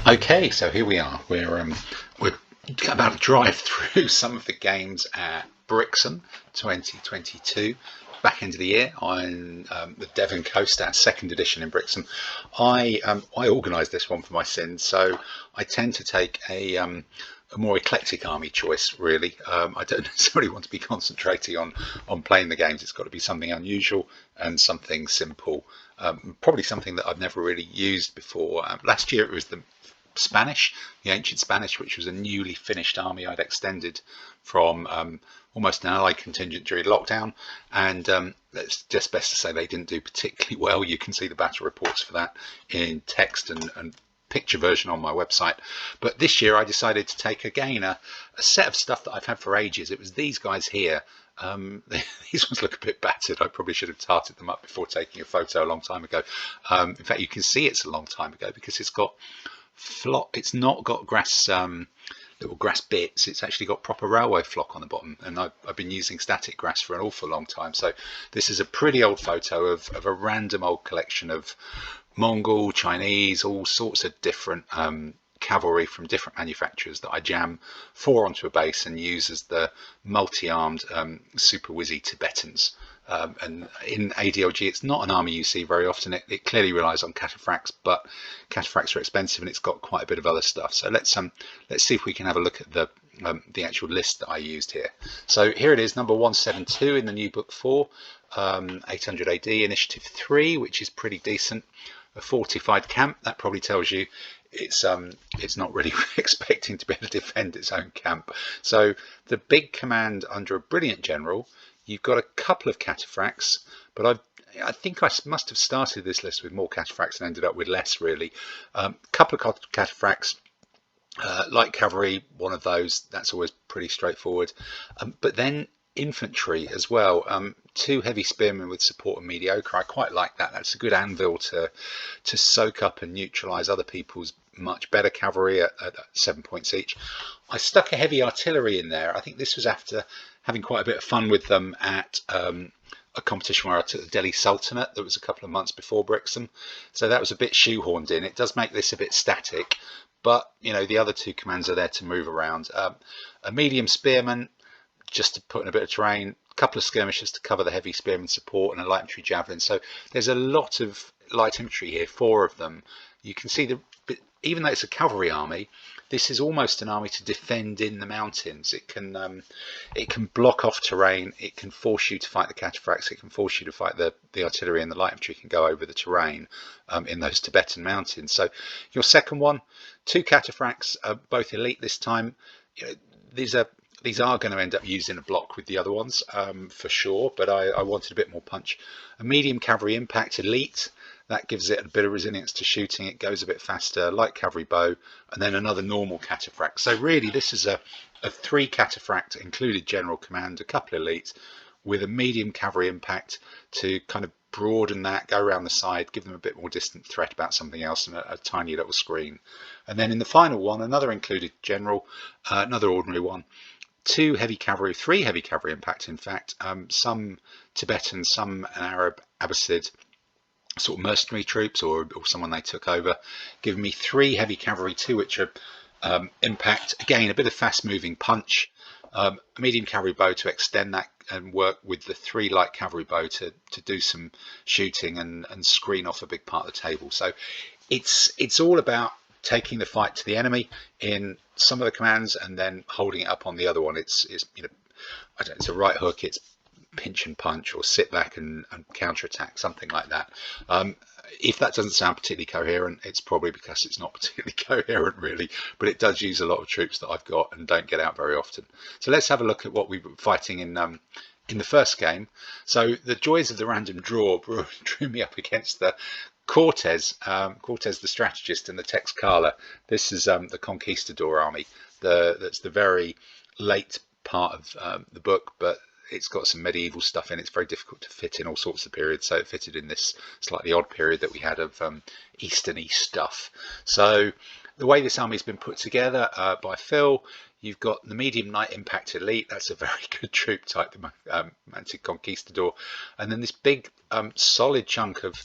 Okay, so here we are. We're about to drive through some of the games at Brixham 2022, back end of the year on the Devon Coast, our second edition in Brixham. I organised this one for my sins, so I tend to take a more eclectic army choice. Really, I don't necessarily want to be concentrating on playing the games. It's got to be something unusual and something simple. Probably something that I've never really used before. Last year it was the ancient Spanish, which was a newly finished army I'd extended from almost an allied contingent during lockdown, and it's just best to say they didn't do particularly well. You can see the battle reports for that in text and picture version on my website. But this year I decided to take again a set of stuff that I've had for ages. It was these guys here. These ones look a bit battered. I probably should have tarted them up before taking a photo a long time ago. In fact, you can see it's a long time ago because it's got flock. It's not got grass, little grass bits. It's actually got proper railway flock on the bottom, and I've been using static grass for an awful long time. So this is a pretty old photo of a random old collection of Mongol, Chinese, all sorts of different cavalry from different manufacturers that I jam 4 onto a base and use as the multi-armed super whizzy Tibetans. And in ADLG, it's not an army you see very often. It clearly relies on cataphracts, but cataphracts are expensive, and it's got quite a bit of other stuff. So let's see if we can have a look at the actual list that I used here. So here it is, number 172 in the new book 4, 800 AD, initiative 3, which is pretty decent. A fortified camp, that probably tells you it's not really expecting to be able to defend its own camp. So the big command under a brilliant general. You've got a couple of cataphracts, but I think I must have started this list with more cataphracts and ended up with less, really. Couple of cataphracts, light cavalry, one of those. That's always pretty straightforward. But then infantry as well. 2 heavy spearmen with support and mediocre. I quite like that. That's a good anvil to soak up and neutralise other people's much better cavalry at 7 points each. I stuck a heavy artillery in there. I think this was after having quite a bit of fun with them at a competition where I took the Delhi Sultanate. That was a couple of months before Brixham, so that was a bit shoehorned in. It does make this a bit static, but you know, the other 2 commands are there to move around. A medium spearman just to put in a bit of terrain, a couple of skirmishers to cover the heavy spearman support, and a light infantry javelin. So there's a lot of light infantry here, 4 of them. You can see even though it's a cavalry army, this is almost an army to defend in the mountains. It can block off terrain. It can force you to fight the cataphracts. It can force you to fight the artillery, and the light infantry can go over the terrain in those Tibetan mountains. So your second one, 2 cataphracts, both elite this time. You know, these are going to end up using a block with the other ones for sure, but I wanted a bit more punch. A medium cavalry impact elite. That gives it a bit of resilience to shooting. It goes a bit faster. Light cavalry bow, and then another normal cataphract. So really, this is a 3 cataphract included general command, a couple of elites, with a medium cavalry impact to kind of broaden that, go around the side, give them a bit more distant threat about something else, and a tiny little screen. And then in the final one, another included general, another ordinary one. 2 heavy cavalry, 3 heavy cavalry impact, in fact. Some Tibetan, some an Arab Abbasid sort of mercenary troops or someone they took over, giving me 3 heavy cavalry, 2 which are impact. Again, a bit of fast moving punch. A medium cavalry bow to extend that and work with the 3 light cavalry bow to do some shooting and screen off a big part of the table. So it's all about taking the fight to the enemy in some of the commands and then holding it up on the other one. It's you know, I don't know, it's a right hook, it's pinch and punch, or sit back and counterattack, something like that. If that doesn't sound particularly coherent, it's probably because it's not particularly coherent really, but it does use a lot of troops that I've got and don't get out very often. So let's have a look at what we were fighting in the first game. So the joys of the random draw drew me up against the Cortes the strategist, and the Texcala. This is the Conquistador army. That's the very late part of the book, but it's got some medieval stuff in it. It's very difficult to fit in all sorts of periods, so it fitted in this slightly odd period that we had of Eastern stuff. So the way this army's been put together by Phil, you've got the medium light impact elite. That's a very good troop type, the Mounted Conquistador, and then this big solid chunk of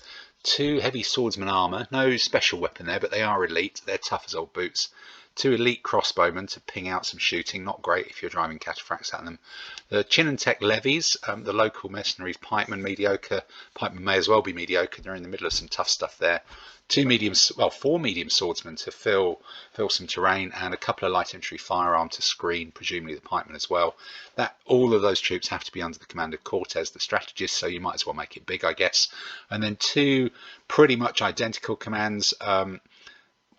2 heavy swordsman armour, no special weapon there, but they are elite. They're tough as old boots. 2 elite crossbowmen to ping out some shooting, not great if you're driving cataphracts at them. The Chin and Tech levies, the local mercenaries, pikemen, mediocre. Pikemen may as well be mediocre, they're in the middle of some tough stuff there. 4 medium swordsmen to fill some terrain, and a couple of light infantry firearm to screen, presumably the pikemen as well. All of those troops have to be under the command of Cortes, the strategist, so you might as well make it big, I guess. And then 2 pretty much identical commands.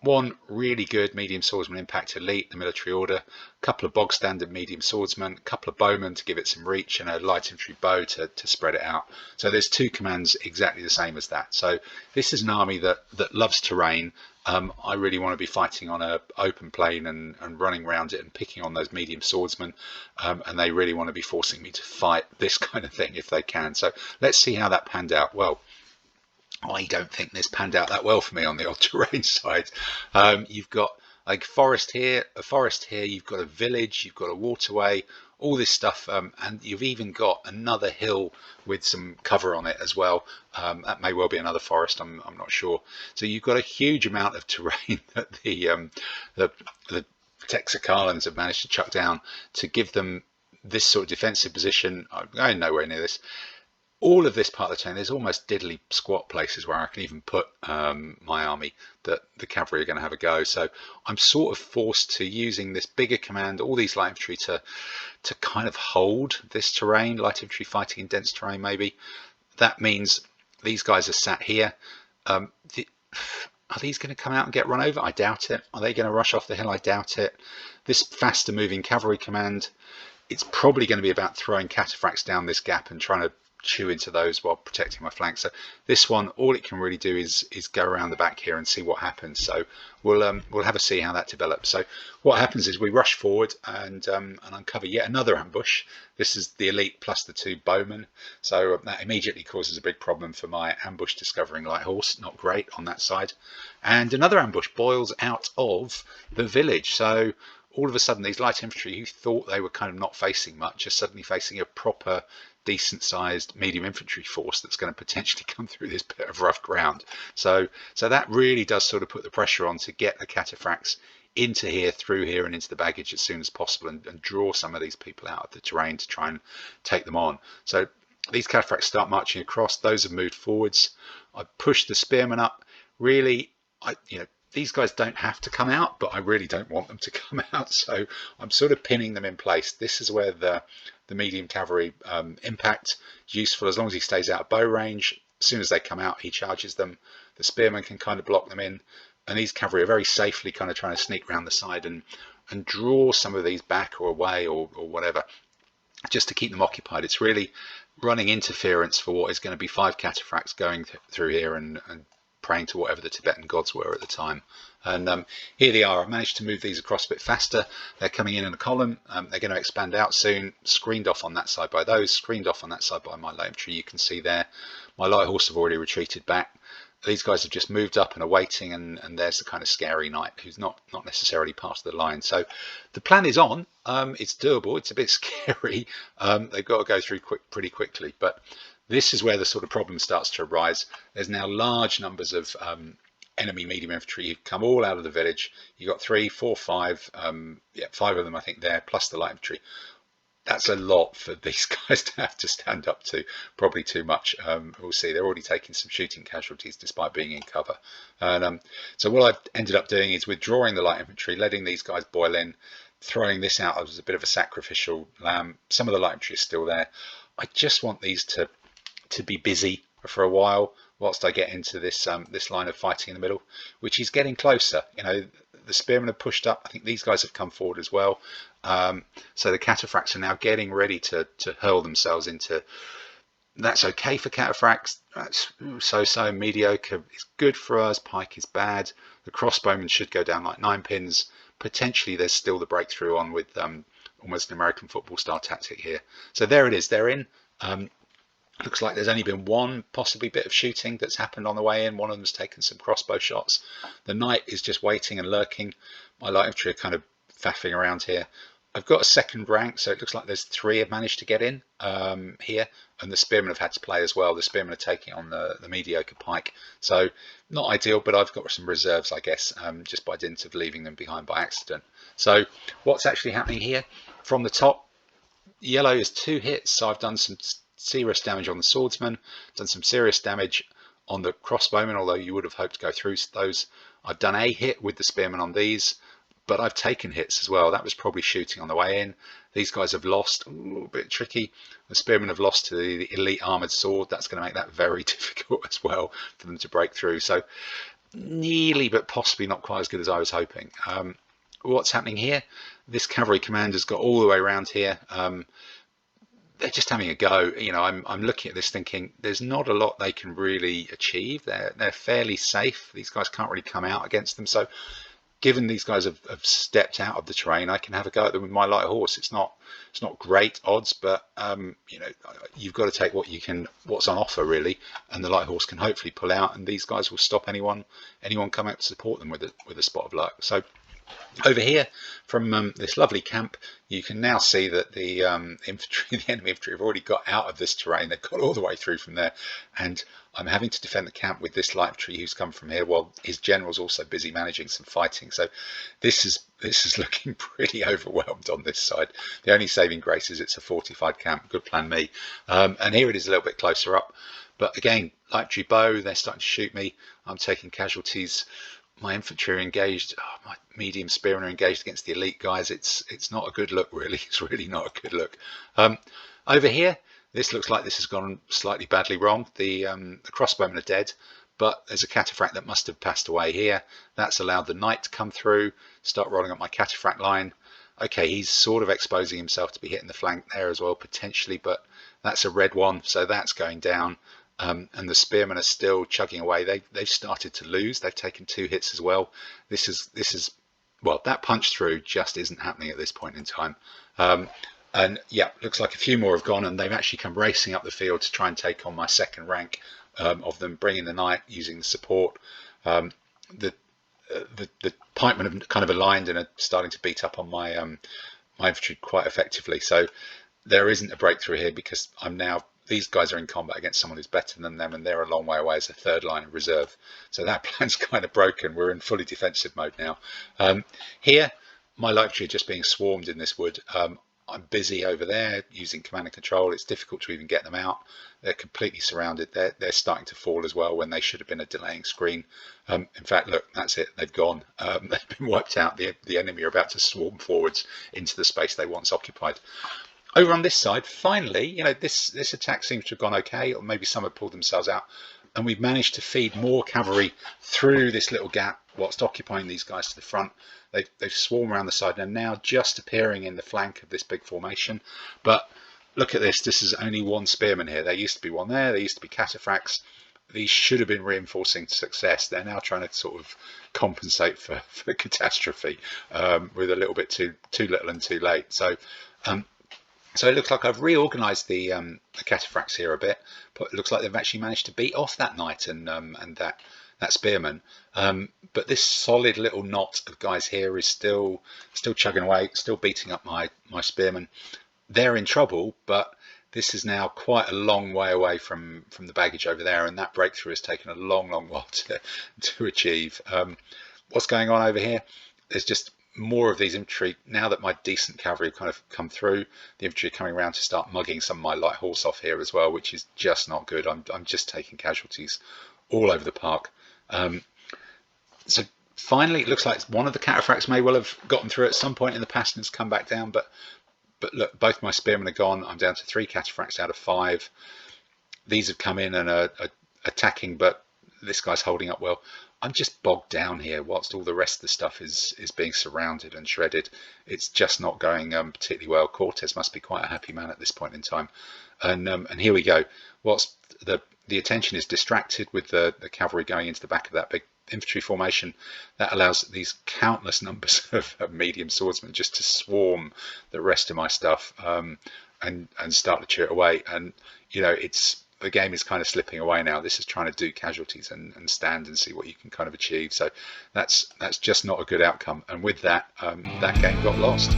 1 really good medium swordsman impact elite, the military order, a couple of bog standard medium swordsmen, a couple of bowmen to give it some reach, and a light infantry bow to spread it out. So there's 2 commands exactly the same as that. So this is an army that loves terrain. I really want to be fighting on an open plain and running around it and picking on those medium swordsmen, and they really want to be forcing me to fight this kind of thing if they can. So let's see how that panned out. Well, I don't think this panned out that well for me on the odd terrain side. You've got like a forest here, you've got a village, you've got a waterway, all this stuff, and you've even got another hill with some cover on it as well. That may well be another forest, I'm not sure. So you've got a huge amount of terrain that the Texicalans have managed to chuck down to give them this sort of defensive position. I'm going nowhere near this. All of this part of the chain, there's almost diddly squat places where I can even put my army that the cavalry are going to have a go. So I'm sort of forced to using this bigger command, all these light infantry to kind of hold this terrain, light infantry fighting in dense terrain maybe. That means these guys are sat here. Are these going to come out and get run over? I doubt it. Are they going to rush off the hill? I doubt it. This faster moving cavalry command, it's probably going to be about throwing cataphracts down this gap and trying to chew into those while protecting my flank. So this one, all it can really do is go around the back here and see what happens. So we'll have a see how that develops. So what happens is we rush forward and uncover yet another ambush. This is the elite plus the 2 bowmen, so that immediately causes a big problem for my ambush discovering light horse. Not great on that side. And another ambush boils out of the village. So all of a sudden these light infantry who thought they were kind of not facing much are suddenly facing a proper decent sized medium infantry force that's going to potentially come through this bit of rough ground. So that really does sort of put the pressure on to get the cataphracts into here, through here, and into the baggage as soon as possible, and draw some of these people out of the terrain to try and take them on. So these cataphracts start marching across. Those have moved forwards. I push the spearmen up. Really, these guys don't have to come out, but I really don't want them to come out. So I'm sort of pinning them in place. This is where the medium cavalry impact is useful, as long as he stays out of bow range. As soon as they come out, he charges them. The spearmen can kind of block them in, and these cavalry are very safely kind of trying to sneak around the side and draw some of these back or away or whatever, just to keep them occupied. It's really running interference for what is going to be 5 cataphracts going through here and praying to whatever the Tibetan gods were at the time. And here they are. I've managed to move these across a bit faster. They're coming in a column. They're going to expand out soon. Screened off on that side by those. Screened off on that side by my light infantry. You can see there. My light horse have already retreated back. These guys have just moved up and are waiting. And there's the kind of scary knight who's not necessarily part of the line. So the plan is on. It's doable. It's a bit scary. They've got to go through pretty quickly. But this is where the sort of problem starts to arise. There's now large numbers of enemy medium infantry who've come all out of the village. You've got 3, 4, 5, 5 of them I think there, plus the light infantry. That's a lot for these guys to have to stand up to, probably too much. We'll see. They're already taking some shooting casualties despite being in cover. And so what I've ended up doing is withdrawing the light infantry, letting these guys boil in, throwing this out as a bit of a sacrificial lamb. Some of the light infantry is still there. I just want these to be busy for a while whilst I get into this this line of fighting in the middle, which is getting closer. The spearmen have pushed up. I think these guys have come forward as well. So the cataphracts are now getting ready to hurl themselves into. That's okay for cataphracts. That's so mediocre. It's good for us. Pike is bad. The crossbowmen should go down like 9 pins. Potentially there's still the breakthrough on with almost an American football style tactic here. So there it is. They're in. Looks like there's only been one possibly bit of shooting that's happened on the way in. One of them's taken some crossbow shots. The knight is just waiting and lurking. My light infantry are kind of faffing around here. I've got a second rank, so it looks like there's 3 have managed to get in here, and the spearmen have had to play as well. The spearmen are taking on the mediocre pike, so not ideal, but I've got some reserves, I guess, just by dint of leaving them behind by accident. So what's actually happening here from the top? Yellow is 2 hits, so I've done some serious damage on the swordsman, done some serious damage on the crossbowmen, although you would have hoped to go through those. I've done a hit with the spearmen on these, but I've taken hits as well. That was probably shooting on the way in. These guys have lost, a little bit tricky. The spearmen have lost to the elite armored sword. That's going to make that very difficult as well for them to break through. So nearly, but possibly not quite as good as I was hoping. What's happening here? This cavalry commander's got all the way around here. They're just having a go. You know, I'm looking at this thinking there's not a lot they can really achieve. They're fairly safe. These guys can't really come out against them. So given these guys have stepped out of the terrain, I can have a go at them with my light horse. It's not great odds, but you know, you've got to take what's on offer really, and the light horse can hopefully pull out, and these guys will stop anyone coming out to support them with a spot of luck. So over here from this lovely camp, you can now see that the infantry, the enemy infantry, have already got out of this terrain. They've got all the way through from there, and I'm having to defend the camp with this light infantry who's come from here, while his general's also busy managing some fighting. So this is looking pretty overwhelmed on this side. The only saving grace is it's a fortified camp. Good plan, me. And here it is a little bit closer up, but again, light infantry bow, they're starting to shoot me. I'm taking casualties. My infantry are engaged. My medium spearmen are engaged against the elite guys. It's not a good look, really. It's really not a good look. Over here, this looks like this has gone slightly badly wrong. The crossbowmen are dead, but there's a cataphract that must have passed away here. That's allowed the knight to come through, start rolling up my cataphract line. Okay, he's sort of exposing himself to be hitting the flank there as well, potentially, but that's a red one, so that's going down. And the spearmen are still chugging away. They've started to lose. They've taken 2 hits as well. This is well, that punch through just isn't happening at this point in time. And yeah, looks like a few more have gone, and they've actually come racing up the field to try and take on my second rank of them, bringing the knight, using the support. The pikemen have kind of aligned and are starting to beat up on my my infantry quite effectively. So there isn't a breakthrough here because these guys are in combat against someone who's better than them, and they're a long way away as a third line of reserve. So that plan's kind of broken. We're in fully defensive mode now. Here, my light infantry are just being swarmed in this wood. I'm busy over there using command and control. It's difficult to even get them out. They're completely surrounded. They're starting to fall as well when they should have been a delaying screen. In fact, look, that's it. They've gone. They've been wiped out. The enemy are about to swarm forwards into the space they once occupied. Over on this side, finally, you know, this attack seems to have gone okay, or maybe some have pulled themselves out, and we've managed to feed more cavalry through this little gap whilst occupying these guys to the front. They've swarmed around the side and are now just appearing in the flank of this big formation. But look at this. This is only 1 spearman here. There used to be 1 there. There used to be cataphracts. These should have been reinforcing success. They're now trying to sort of compensate for the catastrophe with a little bit too little and too late. So it looks like I've reorganised the cataphracts here a bit, but it looks like they've actually managed to beat off that knight and that spearman. But this solid little knot of guys here is still chugging away, still beating up my spearmen. They're in trouble, but this is now quite a long way away from the baggage over there, and that breakthrough has taken a long while to achieve. What's going on over here? There's just more of these infantry. Now that my decent cavalry have kind of come through, the infantry are coming around to start mugging some of my light horse off here as well, which is just not good. I'm just taking casualties all over the park. So finally, it looks like one of the cataphracts may well have gotten through at some point in the past and has come back down, but look, both my spearmen are gone. I'm down to 3 cataphracts out of 5. These have come in and are attacking, but this guy's holding up well. I'm just bogged down here whilst all the rest of the stuff is being surrounded and shredded. It's just not going particularly well. Cortez must be quite a happy man at this point in time. And here we go. Whilst the attention is distracted with the cavalry going into the back of that big infantry formation, that allows these countless numbers of medium swordsmen just to swarm the rest of my stuff and start to cheer it away. And you know, the game is kind of slipping away now. This is trying to do casualties and stand and see what you can kind of achieve. So that's just not a good outcome. And with that, that game got lost.